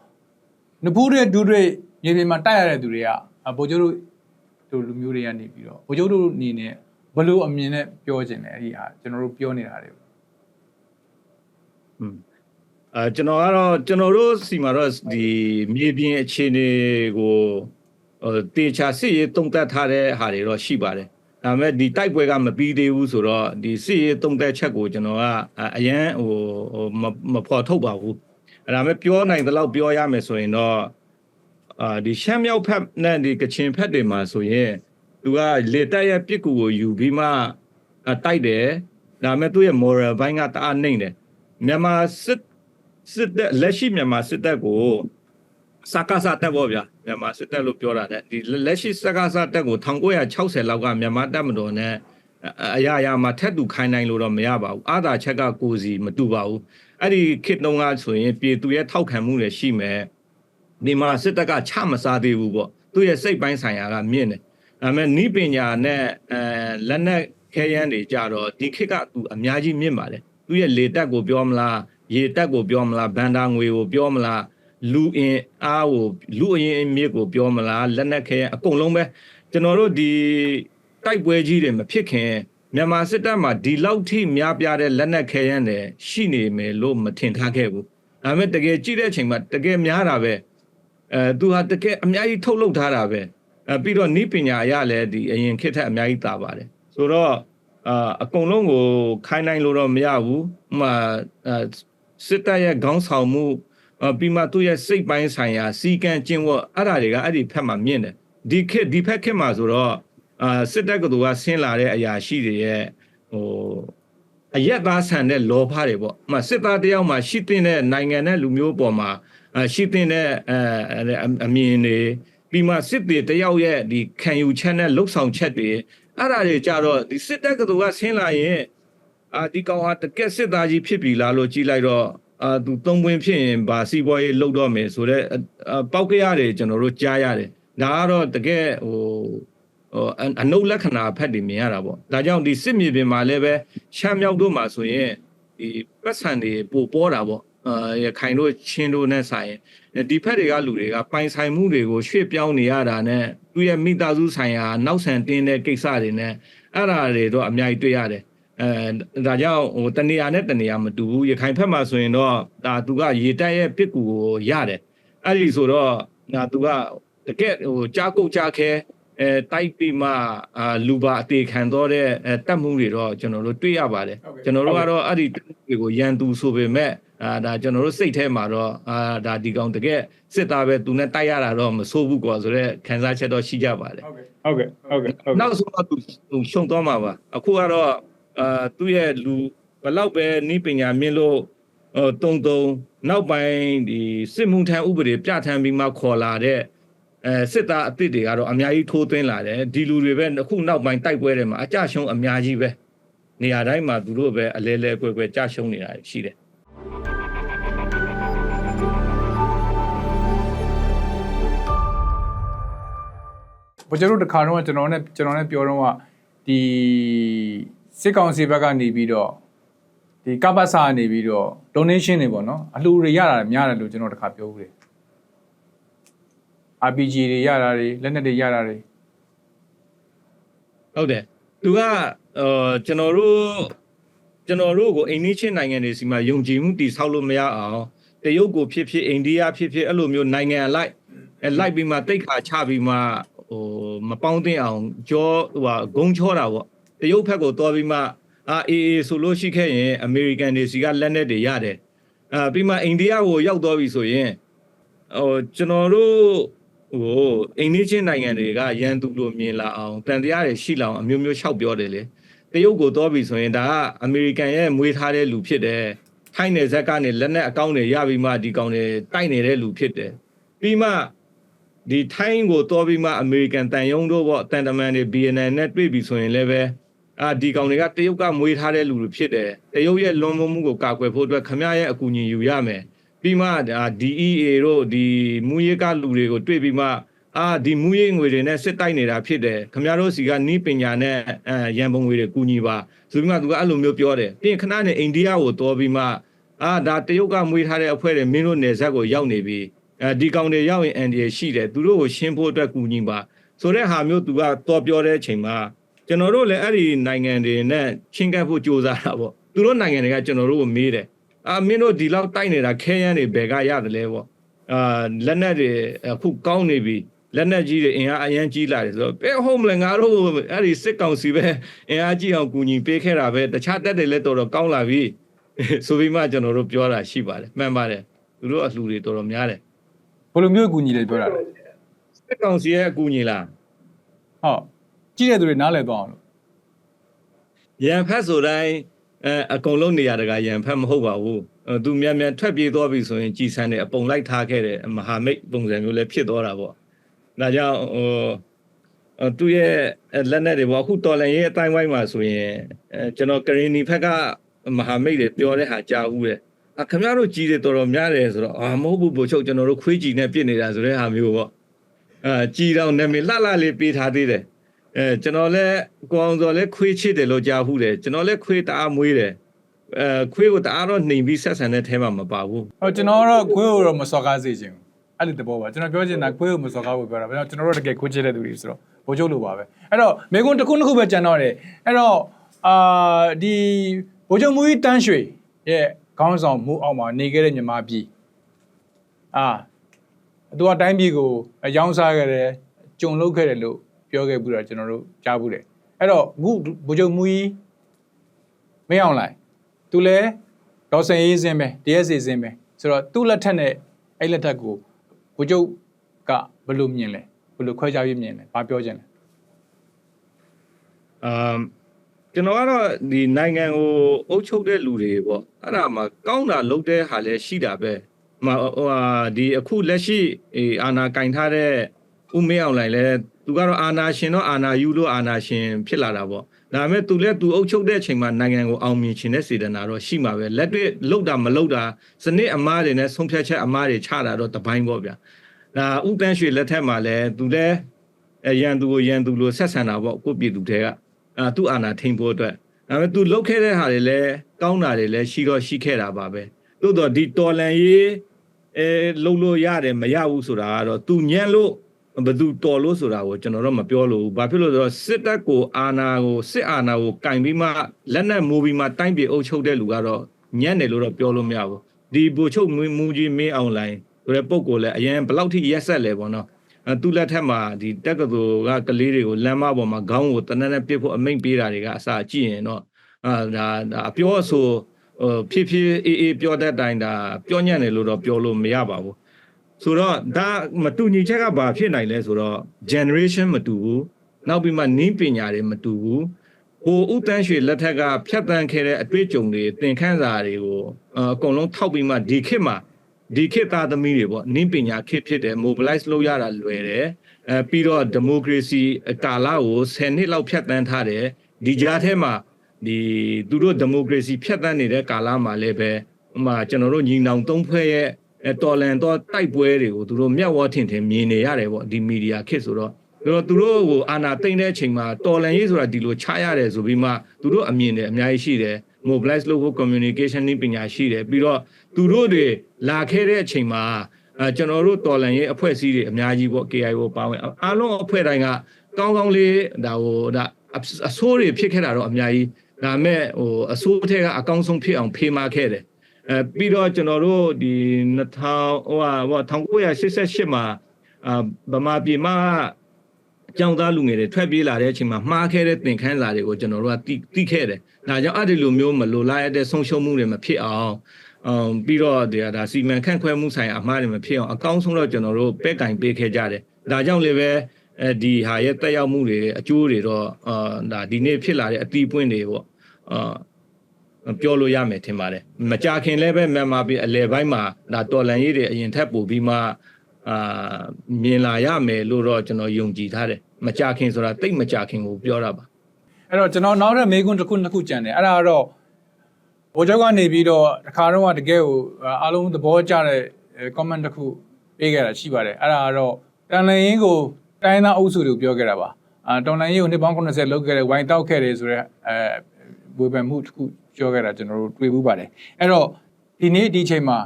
နဖူးတွေဒူးတွေမြေပြင်မှာတိုက်ရတဲ့သူတွေကဗိုလ်ချုပ်တို့လူမျိုးတွေကနေပြီးတော့ဗိုလ်ချုပ်တို့အနေနဲ့ဘယ်လိုအမြင်နဲ့ပြောချင်လဲအဲ့ဒီဟာကျွန်တော်တို့ပြောနေတာတွေကျွန်တော်ကတော့ကျွန်တော်တို့စီမှာတော့ဒီမြေပြင်အခြေအနေကိုတေချာစစ်ရေးတုံ့တက်ထားတဲ့ဟာတွေတော့ရှိပါတယ်ဒါပေမဲ့ဒီတိုက်ပွဲကမပြီးသေးဘူးဆိုတော့ဒီစစ်ရေးတုံ့တက်ချက်ကိုကျွန်တော်ကအရန်မဖော်ထုတ်ပါဘူးအဲ့ဒါမဲ့ပြောနိုင်တဲ့လောက်ပြောရမယ်ဆိုရင်တော့ဒီရှမ်းမြောက်ဖက်နဲ့ဒီကချင်ဖက်တွေမှာဆိုရင်သူကလေတက်ရဲ့ပြစ်ကူကိုယူပြီးမှတိုက်တယ်ဒါပေမဲ့သူ့ရဲ့ moral ဘိုင်းကတအားနှိမ့်တယ်မြန်မာစစ်တပ်လက်ရှိမြန်မာစစ်တပ်ကိုစကားစားတက်ပေါ့ဗျာမြန်မာစစ်တပ်လို့ပြောတာတဲ့ဒီလက်ရှိစကားစားတက်ကို1960လောက်ကမြန်မာတပ်မတော်နဲ့အရာမှာထက်တူခိုင်းနိုင်လို့တော့မရပါဘူးအာသာချက်ကကိုစီမတူပါဘူးအဲ့ဒီခေတ်တုန်းကဆိုရင်ပြည်သူရဲ့ထောက်ခံမှုတွေရှိမယ်ဒီမှာစစ်တပ်ကချမစားသေးဘူးပေါ့သူ့ရဲ့စိတ်ပိုင်းဆိုင်ရာကမြင့်တယ်ဒါပေမဲ့နီးပညာနဲ့လက်နက်ခဲယမ်းတွေကြတော့ဒီခေတ်ကသူအများကြီးမြင့်ပါတယ်သူ့ရဲ့လေတပ်ကိုပြောမလားရေတပ်ကိုပြောမလားဘန်ဒါငွေကိုပြောမလားလူအင်အားကိုလူအရင်အမြစ်ကိုပြောမလားလက်နက်ခဲအကုန်လုံးပဲကျွန်တော်တို့ဒီတိုက်ပွဲကြီးတွေမဖြစ်ခင်မြန်မာစစ်တပ်မှာဒီလောက်ထိများပြားတဲ့လက်နက်ခဲယမ်းတွေရှိနေမယ်လို့မထင်ထားခဲ့ဘူးဒါပေမဲ့တကယ်ကြည့်တဲ့အချိန်မှာတကယ်များတာပဲသူဟာတကယ်အများကြီးထုတ်လုပ်ထားတာပဲပြီးတော့နီးပညာအရလည်းဒီအရင်ခေတ်ထက်အများကြီးတာပါတယ်ဆိုတော့အကုန်လုံးကိုခိုင်းနိုင်လို့တော့မရဘူးဥမာစစ်တပ်ရဲ့ခေါင်းဆောင်မှုပြီးမှသူ့ရဲ့စိတ်ပိုင်းဆိုင်ရာစီကံကျင့်ဝတ်အဲ့ဒါတွေကအဲ့ဒီဖက်မှာမြင့်တယ်ဒီဖက်ခေတ်မှာဆိုတော့စစ်တပ်ကသူကဆင်းလာတဲ့အရာရှိတွေရဲ့အရက်သားဆန်တဲ့လောဘတွေပေါ့စစ်သားတယောက်မှာရှိတဲ့နိုင်ငံနဲ့လူမျိုးပေါ်မှာရှိတဲ့အမြင်တွေပြီးမှစစ်တွေတယောက်ရဲ့ဒီခံယူချက်နဲ့လှုပ်ဆောင်ချက်တွေအဲ့ဒါတွေကြတော့ဒီစစ်တပ်ကသူကဆင်းလာရင်ဒီကောင်ဟာတကယ်စစ်သားကြီးဖြစ်ပြီလားလို့ကြည့်လိုက်တော့သူသုံးပွင့်ဖြစ်ရင်ဗာစီးပွားရေးလှုပ်တော့မယ်ဆိုတော့ပောက်ကြရတယ်ကျွန်တော်တို့ကြားရတယ်ဒါကတော့တကယ်အနုလက္ခဏာဖက်တွေမြင်ရတာပေါ့ဒါကြောင့်ဒီစစ်မြေပြင်မှာလည်းပဲရှမ်းမြောက်တို့မှာဆိုရင်ဒီပတ်စံတွေပို့ပေါ်တာပေါ့ရခိုင်တို့ချင်းတို့နဲ့ဆိုင်ဒီဖက်တွေကလူတွေကပိုင်ဆိုင်မှုတွေကိုရွှေ့ပြောင်းနေရတာနဲ့သူရဲ့မိသားစုဆိုင်ရာနောက်ဆန်တင်းတဲ့ကိစ္စတွေနဲ့အဲ့ဒါတွေတော့အများကြီးတွေ့ရတယ်ဒါကြောင့်တနေရာနဲ့တနေရာမတူဘူးရခိုင်ဖက်မှာဆိုရင်တော့ဒါသူကရေတက်ရဲ့ပစ်ကူကိုရတယ်အဲ့ဒီဆိုတော့သူကတကယ်ကြားကုတ်ကြားခဲတိုက်ပြီးမှလူပါအသေးခံတော့တဲ့တက်မှုတွေတော့ကျွန်တော်တို့တွေ့ရပါတယ်ကျွန်တော်တို့ကတော့အဲ့ဒီတွေကိုရန်သူဆိုပေမဲ့ဒါကျွန်တော်တို့စိတ်ထဲမှာတော့ဒါဒီကောင်တကယ်စစ်သားပဲသူနဲ့တိုက်ရတာတော့မဆိုးဘူးကွာဆိုတော့ခံစားချက်တော့ရှိကြပါတယ်ဟုတ်ကဲ့နောက်ဆုံးတော့သူရှုံသွားမှာပါအခုကတော့သူ့ရဲ့လူဘလောက်ပဲနီးပညာမြင့်လို့တုံနောက်ပိုင်းဒီစစ်မှုထမ်းဥပဒေပြဋ္ဌာန်းပြီးမှခေါ်လာတဲ့စစ်သားအသစ်တွေကတော့အများကြီးထိုးသွင်းလာတယ်ဒီလူတွေပဲအခုနောက်ပိုင်းတိုက်ပွဲတွေမှာအကြရှုံးအများကြီးပဲ နေရာတိုင်းမှာသူတို့ပဲအလဲလဲကွယ်ကွယ်ကြရှုံးနေတာရှိတယ် ဘကျွန်တော်တို့တခါတော့ကျွန်တော်နဲ့ပြောတော့ကဒီစစ်ကောင်စီဘက်ကနေပြီးတော့ဒီကပ္ပစာကနေပြီးတော့ donation တွေပေါ့နော်အလှူတွေရတာများတယ်လို့ကျွန်တော်တခါပြောဦးတယ် RPG တွေရတာတွေလက်နက်တွေရတာတွေ ဟုတ်တယ်သူကကျွန်တော်တို့ကိုအိန္ဒိချင်းနိုင်ငံတွေစီမှာယုံကြည်မှုတည်ဆောက်လို့မရအောင်တရုတ်ကိုဖြစ်ဖြစ်အိန္ဒိယဖြစ်ဖြစ်အဲ့လိုမျိုးနိုင်ငံလိုက်ပြီးမှတိတ်ခါချပြီးမှမပေါင်းတင်အောင်ကြောဂုံချောတာပေါ့တရုတ်ဘက်ကိုတော်ပြီးမှအေးဆိုလို့ရှိခဲ့ရင်အမေရိကန်တွေစီကလက်နက်တွေရတယ်ပြီးမှအိန္ဒိယကိုရောက်တော့ပြီဆိုရင်ကျွန်တော်တို့အိန္ဒိချင်းနိုင်ငံတွေကရန်သူလို့မြင်လာအောင်တန်တရားတွေရှိလာအောင်အမျိုးမျိုးလျှောက်ပြောတယ်လေတရုတ်ကိုတော့ပြီဆိုရင်ဒါကအမေရိကန်ရဲ့မွေးထားတဲ့လူဖြစ်တယ်ထိုင်းနယ်ဇက်ကနေလက်နက်အကောင့်တွေရပြီးမှဒီကောင်တွေတိုက်နေတဲ့လူဖြစ်တယ်ပြီးမှဒီထိုင်းကိုတော့ပြီးမှအမေရိကန်တန်ယုံတို့ပေါ့တန်တမန်တွေ BNN နဲ့တွေ့ပြီဆိုရင်လည်းပဲဒီကောင်တွေကတရုတ်ကမွေးထားတဲ့လူတွေဖြစ်တယ်တရုတ်ရဲ့လွန်မိုးမှုကိုကာကွယ်ဖို့အတွက်ခမရရဲ့အကူအညီယူရမယ်ပြီးမှDEA တို့ဒီမူရေးကလူတွေကိုတွေ့ပြီးမှဒီမူရေးငွေတွေနဲ့စစ်တိုက်နေတာဖြစ်တယ်ခမရတို့စီကနီးပညာနဲ့ရန်ပုံငွေတွေကူညီပါဆိုပြီးမှသူကအဲ့လိုမျိုးပြောတယ်ပြီးရင်ခဏနဲ့အိန္ဒိယကိုတော်ပြီးမှဒါတရုတ်ကမွေးထားတဲ့အဖွဲ့တွေမင်းတို့နယ်စပ်ကိုရောက်နေပြီဒီကောင်တွေရောက်ရင်အန်ဒီရှိတယ်သူတို့ကိုရှင်းဖို့အတွက်ကူညီပါဆိုတဲ့ဟာမျိုးသူကတော်ပြောတဲ့အချိန်မှာကျွန်တော်တို့လည်းအဲ့ဒီနိုင်ငံတွေနဲ့ချင်းကပ်ဖို့ကြိုးစားတာပေါ့သူတို့နိုင်ငံတွေကကျွန်တော်တို့ကိုမေးတယ်မင်းတို့ဒီလောက်တိုက်နေတာခဲယမ်းတွေဘယ်ကရတယ်လဲပေါ့လက်နက်တွေအခုကောင်းနေပြီလက်နက်ကြီးတွေအင်အားအရန်ကြီးလာတယ်ဆိုတော့ဘယ်ဟုတ်မလဲငါတို့အဲ့ဒီစစ်ကောင်စီပဲအင်အားကြီးအောင်ကူညီပေးခဲ့တာပဲတခြားတက်တွေလည်းတော်တော်ကောင်းလာပြီဆိုပြီးမှကျွန်တော်တို့ပြောတာရှိပါတယ်မှန်ပါတယ်သူတို့အလှူတွေတော်တော်များတယ်ဘယ်လိုမျိုးအကူအညီတွေပြောတာလဲစစ်ကောင်စီရဲ့အကူအညီလားဟုတ်ကြီးတဲ့သူတွေနားလည်သွားအောင်လို့ရန်ဖက်ဆိုတိုင်းအကုန်လုံးနေရာတကာရန်ဖက်မဟုတ်ပါဘူးသူမြန်ထွက်ပြေးသွားပြီဆိုရင်ကြည်ဆန်းတဲ့အပုံလိုက်ထားခဲ့တဲ့မဟာမိတ်ပုံစံမျိုးလည်းဖြစ်သွားတာပေါ့ဒါကြောင့်သူရဲ့လက်နက်တွေပေါ့အခုတော်လန်ရဲ့အတိုင်းဝိုင်းမှာဆိုရင်ကျွန်တော်ကရင်နီဖက်ကမဟာမိတ်တွေပြောတဲ့ဟာကြားဦးတယ်ခင်ဗျားတို့ကြီးတွေတော်တော်များတယ်ဆိုတော့မဟုတ်ဘူးဘို့ချုပ်ကျွန်တော်တို့ခွေးကြီးနဲ့ပြစ်နေတာဆိုတဲ့ဟာမျိုးပေါ့ကြီးတော့နာမည်လှလေးပေးထားသေးတယ်ကျွန်တော်လည်းကိုအောင်စော်လည်းခွေးချစ်တယ်လို့ကြားဘူးတယ်ကျွန်တော်လည်းခွေးတအားမွေးတယ်ခွေးကိုတအားတော့နှိမ်ပြီးဆက်ဆံတဲ့အဲမှာမပါဘူးဟုတ်ကျွန်တော်တော့ခွေးကိုတော့မစော်ကားစေချင်ဘူးအဲ့ဒီတဘောပါကျွန်တော်ပြောချင်တာခွေးကိုမစော်ကားဖို့ပြောတာကျွန်တော်တို့တကယ်ခွေးချစ်တဲ့သူတွေဆိုတော့ဘိုးချုပ်လိုပါပဲအဲ့တော့မေကွန်းတစ်ခုနှစ်ခုပဲကြံတော့တယ်အဲ့တော့ဒီဘိုးချုပ်မူကြီးတန်းရွှေရဲ့ခေါင်းဆောင်မှုအောက်မှာနေခဲ့တဲ့မြန်မာပြည်သူကတိုင်းပြည်ကိုရောင်းစားခဲ့တယ်ကြုံလုပ်ခဲ့တယ်လို့ပြောခဲ့ပြီးတော့ကျွန်တော်တို့ကြားဘူးတယ်အဲ့တော့အခုဗိုလ်ချုပ်မူကြီးမင်းအောင်လှိုင်သူလည်းဒေါ်စင်ရေးစင်းပဲ DSA စင်းပဲဆိုတော့သူ့လက်ထက်နဲ့အဲ့လက်ထက်ကိုဗိုလ်ချုပ်ကဘယ်လိုမြင်လဲဘယ်လိုခွဲခြားပြီးမြင်လဲဘာပြောချင်လဲကျွန်တော်ကတော့ဒီနိုင်ငံကိုအုပ်ချုပ်တဲ့လူတွေပေါ့အဲ့ဒါမှကောင်းတာလုပ်တဲ့ဟာလည်းရှိတာပဲဒီအခုလက်ရှိအာဏာကင်ထားတဲ့ဦးမင်းအောင်လှိုင်လည်းသူကတော့အာဏာရှင်တော့အာဏာယူလို့အာဏာရှင်ဖြစ်လာတာပေါ့ဒါပေမဲ့သူလည်းသူအုပ်ချုပ်တဲ့အချိန်မှာနိုင်ငံကိုအောင်မြင်ခြင်းနဲ့စေတနာတော့ရှိမှာပဲလက်တွေ့လောက်တာမလောက်တာစနစ်အမားတွေနဲ့ဆုံးဖြတ်ချက်အမားတွေချတာတော့တပိုင်းပေါ့ဗျာဒါဥတန်းရွှေလက်ထက်မှာလည်းသူလည်းရန်သူကိုရန်သူလို့ဆက်ဆံတာပေါ့ကိုပြည်သူတွေကသူ့အာဏာထိန်ဖို့အတွက်ဒါပေမဲ့သူလုတ်ခဲ့တဲ့ဟာတွေလည်းကောင်းတာတွေလည်းရှိခဲ့တာပါပဲသို့တော့ဒီတော်လန်ရေးလှုပ်လို့ရတယ်မရဘူးဆိုတာကတော့သူညံ့လို့ဘယ်သူတော်လို့ဆိုတာကိုကျွန်တော်တော့မပြောလို့ဘာဖြစ်လို့ဆိုတော့စစ်တပ်ကိုအာဏာကိုစစ်အာဏာကိုကင်ပြီးမှလက်နက်မိုးပြီးမှတိုင်းပြည်အုပ်ချုပ်တဲ့လူကတော့ညံ့တယ်လို့တော့ပြောလို့မရဘူးဒီဗိုလ်ချုပ်မူကြီးမင်းအောင်လှိုင်ဆိုတဲ့ပုံကိုလည်းအရင်ဘယ်လောက်ထိရက်ဆက်လဲပေါ့နော်သူလက်ထက်မှာဒီတက္ကသိုလ်ကကလေးတွေကိုလမ်းမပေါ်မှာခေါင်းကိုတနက်နဲ့ပစ်ဖို့အမိန့်ပေးတာတွေကအစကြည့်ရင်တော့ဒါအပြောအဆိုဖြည်းဖြည်းအေးပြောတဲ့အတိုင်းဒါပြောညံ့တယ်လို့တော့ပြောလို့မရပါဘူးဆိုတော့ဒါမတူညီချက်ကဘာဖြစ်နိုင်လဲဆိုတော့ generation မတူဘူးနောက်ပြီးမှနည်းပညာတွေမတူဘူးဟိုဥတန်းရွှေလက်ထက်ကဖြတ်တန်းခဲ့တဲ့အတွေ့အကြုံတွေသင်ခန်းစာတွေကိုအကုန်လုံးထောက်ပြီးမှဒီခေတ်မှာဒီခေတ်သားသမီးတွေပေါ့နည်းပညာခေတ်ဖြစ်တယ် mobilize လုပ်ရတာလွယ်တယ်ပြီးတော့ democracy ကာလကို10နှစ်လောက်ဖြတ်တန်းထားတယ်ဒီကြားထဲမှာ ဒီသူတို့ဒီမိုကရေစီဖြတ်သန်းနေတဲ့ကာလမှာလည်းပဲဥမာကျွန်တော်တို့ညီနောင်သုံးဖွဲ့ရဲ့တော်လန်တော့တိုက်ပွဲတွေကိုသူတို့မျက်ဝါးထင်ထင်မြင်နေရတယ်ပေါ့ဒီမီဒီယာခေတ်ဆိုတော့သူတို့ကိုအာဏာသိမ်းတဲ့အချိန်မှာတော်လန်ရေးဆိုတာဒီလိုချရတယ်ဆိုပြီးမှသူတို့အမြင်တွေအများကြီးရှိတယ် mobilize လုပ်ဖို့ communication နည်းပညာရှိတယ်ပြီးတော့သူတို့တွေလာခဲ့တဲ့အချိန်မှာကျွန်တော်တို့တော်လန်ရေးအဖွဲ့အစည်းတွေအများကြီးပေါ့ KIO ပါဝင်အားလုံးအဖွဲ့တိုင်းကကောင်းကောင်းလေးဒါအဆိုးတွေဖြစ်ခဲ့တာတော့အများကြီးဒါမဲ့အဆိုးထဲကအကောင်းဆုံးဖြစ်အောင်ဖေးမခဲ့တယ်ပြီးတော့ကျွန်တော်တို့ဒီ1988မှာဗမာပြည်မှာကျောင်းသားလူငယ်တွေထွက်ပြေးလာတဲ့အချိန်မှာမှားခဲ့တဲ့သင်ခန်းစာတွေကိုကျွန်တော်တို့ကသိခဲ့တယ်ဒါကြောင့်အဲ့ဒီလိုမျိုးမလိုလားရတဲ့ဆုံးရှုံးမှုတွေမဖြစ်အောင်ပြီးတော့ဒါစီမံခန့်ခွဲမှုဆိုင်ရာအမှားတွေမဖြစ်အောင်အကောင်းဆုံးတော့ကျွန်တော်တို့ပဲကင်ပေးခဲ့ကြတယ်ဒါကြောင့်လည်းပဲဒီဟာရဲ့တက်ရောက်မှုတွေအကျိုးတွေတော့ဒါဒီနေ့ဖြစ်လာတဲ့အတီးပွင့်တွေပေါ့ပြောလို့ရမယ်ထင်ပါတယ်မကြခင်လည်းပဲမြန်မာပြည်အလယ်ပိုင်းမှာဒါတော်လန်ရေးတွေအရင်ထက်ပိုပြီးမှမြင်လာရမယ်လို့တော့ကျွန်တော်ယုံကြည်ထားတယ်မကြခင်ဆိုတာတိတ်မကြခင်ကိုပြောတာပါအဲ့တော့ကျွန်တော်နောက်ထပ်မေးခွန်းတစ်ခုကြံတယ်အဲ့ဒါကတော့ဘိုးကျော်ကနေပြီးတော့တစ်ခါတော့တကယ်ကိုအားလုံးသဘောကျတဲ့ comment တစ်ခုပေးခဲ့တာရှိပါတယ်အဲ့ဒါကတော့တန်လင်းကိုတိုင်းသားအုပ်စုတွေပြောခဲ့တာပါတော်လန်ရေးကိုနှစ်ပေါင်း80လောက်ခဲ့တယ်ဝိုင်းတောက်ခဲ့တယ်ဆိုတော့ဝေဖန်မှုတစ်ခုပြောခဲ့တာကျွန်တော်တို့တွေ့ဘူးပါတယ်အဲ့တော့ဒီနေ့ဒီချိန်မှာ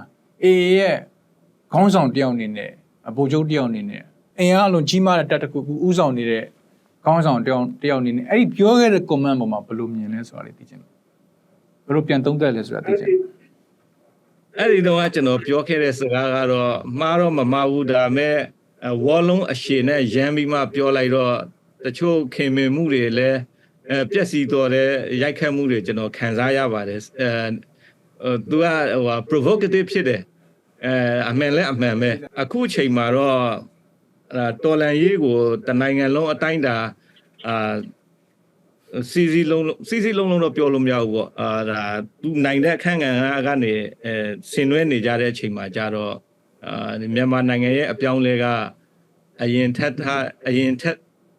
AA ရဲ့ခေါင်းဆောင်တယောက်အနေနဲ့ဗိုလ်ချုပ်တယောက်အနေနဲ့အင်အားအလွန်ကြီးမားတဲ့တပ်တစ်ခုဥဆောင်နေတဲ့ခေါင်းဆောင်တယောက်အနေနဲ့အဲ့ဒီပြောခဲ့တဲ့ comment ပေါ်မှာဘယ်လိုမြင်လဲဆိုတာလေးသိချင်တယ်ဘယ်လိုပြန်သုံးသပ်လဲဆိုတာသိချင်တယ်အဲ့ဒီတော့ကျွန်တော်ပြောခဲ့တဲ့စကားကတော့မှားတော့မမှားဘူးဒါမဲ့ဝေါ်လုံးအရှိနဲ့ရမ်းပြီးမှပြောလိုက်တော့တချို့ခင်မင်မှုတွေလည်းပြက်စီတော်တဲ့ရိုက်ခတ်မှုတွေကျွန်တော်ခံစားရပါတယ်သူကprovocative ဖြစ်တယ်အမှန်လဲအမှန်ပဲအခုချိန်မှာတော့တော်လန်ရေးကိုတနိုင်ငံလုံးအတိုင်းတာစီစီလုံးတော့ပြောလို့မရဘူးပေါ့ဒါသူနိုင်တဲ့အခန့်ကနေဆင်နွှဲနေကြတဲ့အချိန်မှာကြတော့မြန်မာနိုင်ငံရဲ့အပြောင်းလဲကအရင်ထက်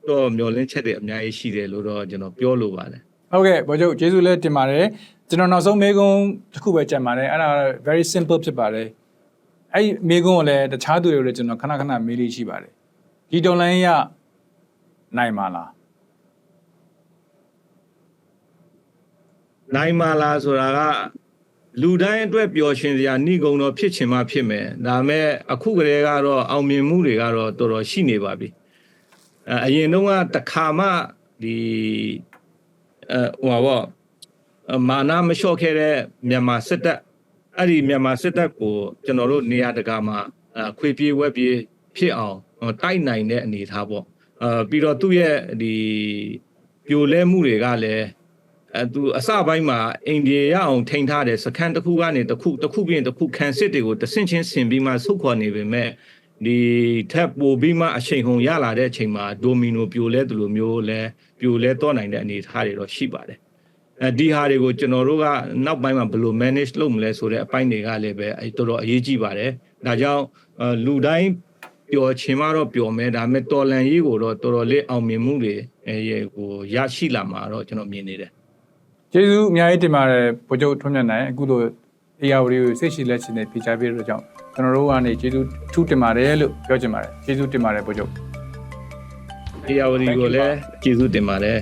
တော့မျောလင်းချက်တွေအများကြီးရှိတယ်လို့တော့ကျွန်တော်ပြောလိုပါတယ်ဟုတ်ကဲ့ဗိုလ်ချုပ်ကျေးဇူးလည်းတင်ပါတယ်ကျွန်တော်နောက်ဆုံးမေးခွန်းတစ်ခုပဲကြံပါတယ်အဲ့ဒါ very simple ဖြစ်ပါတယ်အဲ့ဒီမေးခွန်းကိုလည်းတခြားသူတွေကိုလည်းကျွန်တော်ခဏမေးလေးရှိပါတယ်ဒီတော်လိုင်းရနိုင်မှာလားနိုင်မှာလားဆိုတာကလူတိုင်းအတွက်ပျော်ရွှင်စရာနှိဂုံတော့ဖြစ်ချင်မှဖြစ်မယ်ဒါမဲ့အခုကလေးကတော့အောင်မြင်မှုတွေကတော့တော်တော်ရှိနေပါပြီအရင်တုန်းကတခါမှဒီမာနမလျှော့ခဲ့တဲ့မြန်မာစစ်တပ်အဲ့ဒီမြန်မာစစ်တပ်ကိုကျွန်တော်တို့နေရာတကာမှာခွေပြေးဝက်ပြေးဖြစ်အောင်တိုက်နိုင်တဲ့အနေအထားပေါ့ပြီးတော့သူ့ရဲ့ဒီပြိုလဲမှုတွေကလည်းသူအစပိုင်းမှာအိန္ဒိယရအောင်ထိန်းထားတဲ့စခန်းတစ်ခုကနေတစ်ခုပြင်တစ်ခုခံစစ်တွေကိုတဆင့်ချင်းဆင်ပြီးမှဆုတ်ခွာနေပေမဲ့ဒီထပ်ပိုပြီးမှအချိန်ဟုန်ရလာတဲ့အချိန်မှာဒိုမီနိုပြိုလဲသူလိုမျိုးလဲပြိုလဲတော့နိုင်တဲ့အနေအထားတွေတော့ရှိပါတယ်ဒီဟာတွေကိုကျွန်တော်တို့ကနောက်ပိုင်းမှာဘယ်လို manage လုပ်မလဲဆိုတဲ့အပိုင်းတွေကလည်းပဲတော်တော်အရေးကြီးပါတယ်ဒါကြောင့်လူတိုင်းပျော်ချင်မှတော့ပျော်မယ်ဒါပေမဲ့တော်လန်ရေးကိုတော့တော်တော်လေးအောင်မြင်မှုတွေကိုရရှိလာမှာတော့ကျွန်တော်မြင်နေတယ်ကျေးဇူးအများကြီးတင်ပါတယ်ဗိုလ်ချုပ်ထွန်းမြတ်နိုင်အခုလိုARကိုစိတ်ရှိလက်ရှိနဲ့ဖိချပေးတဲ့ကြောင့်ကျွန်တော်တို့ကနေကျေးဇူးထူးတင်ပါတယ်လို့ပြောချင်ပါတယ်ကျေးဇူးတင်ပါတယ်ဗိုလ်ချုပ်ARကိုလည်းကျေးဇူးတင်ပါတယ်